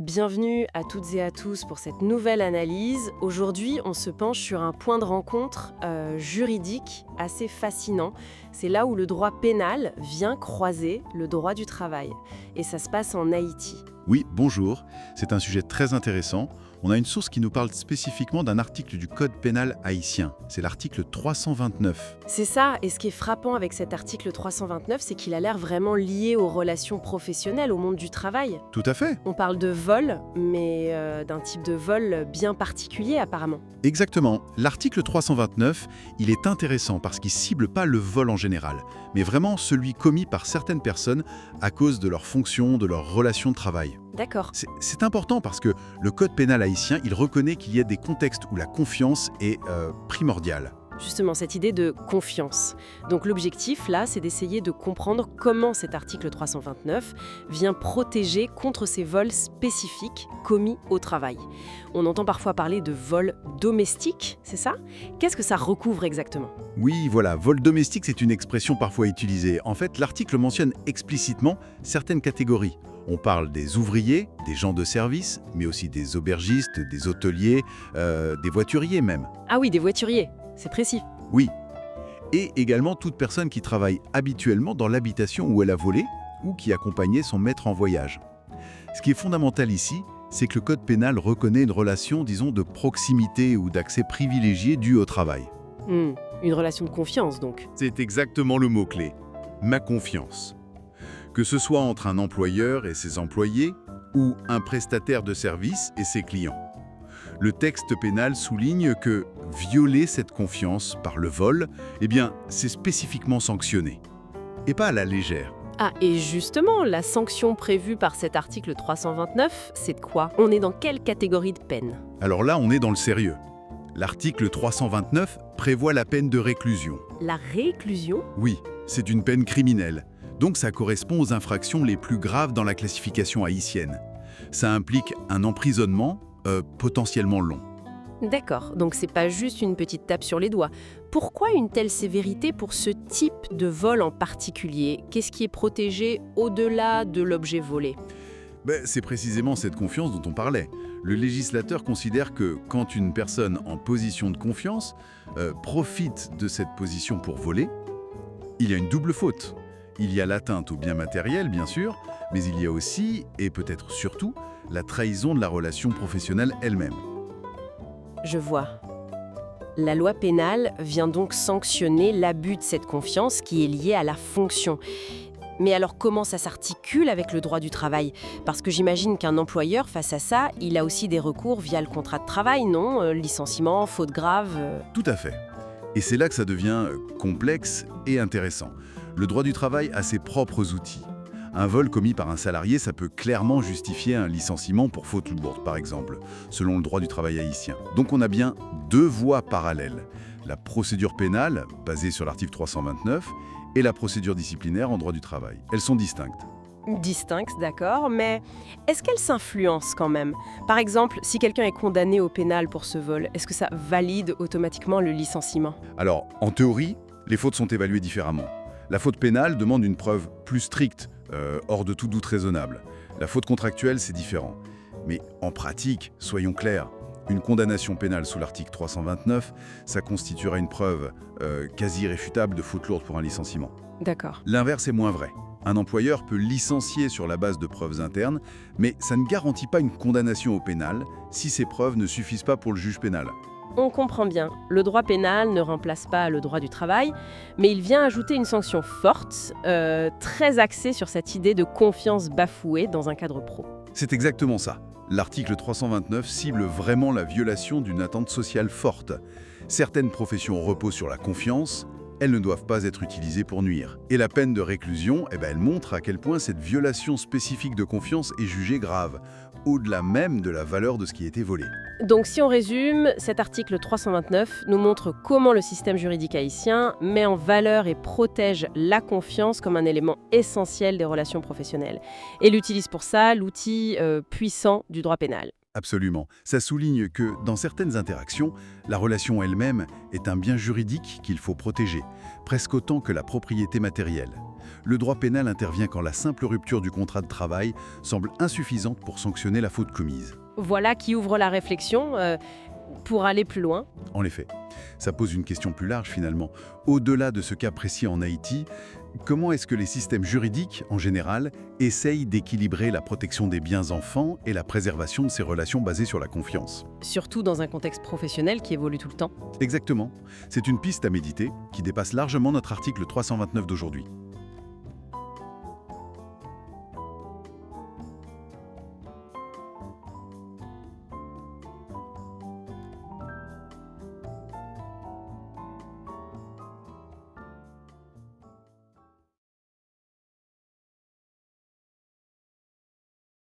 Bienvenue à toutes et à tous pour cette nouvelle analyse. Aujourd'hui, on se penche sur un point de rencontre juridique assez fascinant. C'est là où le droit pénal vient croiser le droit du travail. Et ça se passe en Haïti. Oui, bonjour. C'est un sujet très intéressant. On a une source qui nous parle spécifiquement d'un article du Code pénal haïtien. C'est l'article 329. C'est ça, et ce qui est frappant avec cet article 329, c'est qu'il a l'air vraiment lié aux relations professionnelles, au monde du travail. Tout à fait. On parle de vol, mais d'un type de vol bien particulier apparemment. Exactement. L'article 329, il est intéressant parce qu'il cible pas le vol en général, mais vraiment celui commis par certaines personnes à cause de leur fonction, de leur relation de travail. D'accord. C'est important parce que le Code pénal haïtien, il reconnaît qu'il y a des contextes où la confiance est primordiale. Justement, cette idée de confiance. Donc l'objectif, là, c'est d'essayer de comprendre comment cet article 329 vient protéger contre ces vols spécifiques commis au travail. On entend parfois parler de vol domestique, c'est ça? Qu'est-ce que ça recouvre exactement? Oui, voilà, vol domestique, c'est une expression parfois utilisée. En fait, l'article mentionne explicitement certaines catégories. On parle des ouvriers, des gens de service, mais aussi des aubergistes, des hôteliers, des voituriers même. Ah oui, des voituriers, c'est précis. Oui. Et également toute personne qui travaille habituellement dans l'habitation où elle a volé ou qui accompagnait son maître en voyage. Ce qui est fondamental ici, c'est que le Code pénal reconnaît une relation, disons, de proximité ou d'accès privilégié dû au travail. Une relation de confiance, donc. C'est exactement le mot-clé. Ma confiance. Que ce soit entre un employeur et ses employés ou un prestataire de service et ses clients. Le texte pénal souligne que violer cette confiance par le vol, eh bien, c'est spécifiquement sanctionné. Et pas à la légère. Ah, et justement, la sanction prévue par cet article 329, c'est de quoi? On est dans quelle catégorie de peine? Alors là, on est dans le sérieux. L'article 329 prévoit la peine de réclusion. La réclusion? Oui, c'est une peine criminelle. Donc ça correspond aux infractions les plus graves dans la classification haïtienne. Ça implique un emprisonnement potentiellement long. D'accord, donc c'est pas juste une petite tape sur les doigts. Pourquoi une telle sévérité pour ce type de vol en particulier? Qu'est-ce qui est protégé au-delà de l'objet volé? C'est précisément cette confiance dont on parlait. Le législateur considère que quand une personne en position de confiance profite de cette position pour voler, il y a une double faute. Il y a l'atteinte au bien matériel, bien sûr, mais il y a aussi, et peut-être surtout, la trahison de la relation professionnelle elle-même. Je vois. La loi pénale vient donc sanctionner l'abus de cette confiance qui est lié à la fonction. Mais alors comment ça s'articule avec le droit du travail? Parce que j'imagine qu'un employeur, face à ça, il a aussi des recours via le contrat de travail, non? Licenciement, faute grave... Tout à fait. Et c'est là que ça devient complexe et intéressant. Le droit du travail a ses propres outils. Un vol commis par un salarié, ça peut clairement justifier un licenciement pour faute lourde, par exemple, selon le droit du travail haïtien. Donc on a bien deux voies parallèles. La procédure pénale, basée sur l'article 329, et la procédure disciplinaire en droit du travail. Elles sont distinctes. Distinctes, d'accord, mais est-ce qu'elles s'influencent quand même? Par exemple, si quelqu'un est condamné au pénal pour ce vol, est-ce que ça valide automatiquement le licenciement? Alors, en théorie, les fautes sont évaluées différemment. La faute pénale demande une preuve plus stricte, hors de tout doute raisonnable. La faute contractuelle, c'est différent. Mais en pratique, soyons clairs, une condamnation pénale sous l'article 329, ça constituera une preuve quasi irréfutable de faute lourde pour un licenciement. D'accord. L'inverse est moins vrai. Un employeur peut licencier sur la base de preuves internes, mais ça ne garantit pas une condamnation au pénal si ces preuves ne suffisent pas pour le juge pénal. On comprend bien, le droit pénal ne remplace pas le droit du travail, mais il vient ajouter une sanction forte, très axée sur cette idée de confiance bafouée dans un cadre pro. C'est exactement ça. L'article 329 cible vraiment la violation d'une attente sociale forte. Certaines professions reposent sur la confiance, elles ne doivent pas être utilisées pour nuire. Et la peine de réclusion, elle montre à quel point cette violation spécifique de confiance est jugée grave, au-delà même de la valeur de ce qui a été volé. Donc si on résume, cet article 329 nous montre comment le système juridique haïtien met en valeur et protège la confiance comme un élément essentiel des relations professionnelles. Et il utilise pour ça l'outil puissant du droit pénal. Absolument. Ça souligne que, dans certaines interactions, la relation elle-même est un bien juridique qu'il faut protéger, presque autant que la propriété matérielle. Le droit pénal intervient quand la simple rupture du contrat de travail semble insuffisante pour sanctionner la faute commise. Voilà qui ouvre la réflexion pour aller plus loin. En effet, ça pose une question plus large finalement. Au-delà de ce cas précis en Haïti, comment est-ce que les systèmes juridiques, en général, essayent d'équilibrer la protection des biens enfants et la préservation de ces relations basées sur la confiance? Surtout dans un contexte professionnel qui évolue tout le temps. Exactement. C'est une piste à méditer qui dépasse largement notre article 329 d'aujourd'hui.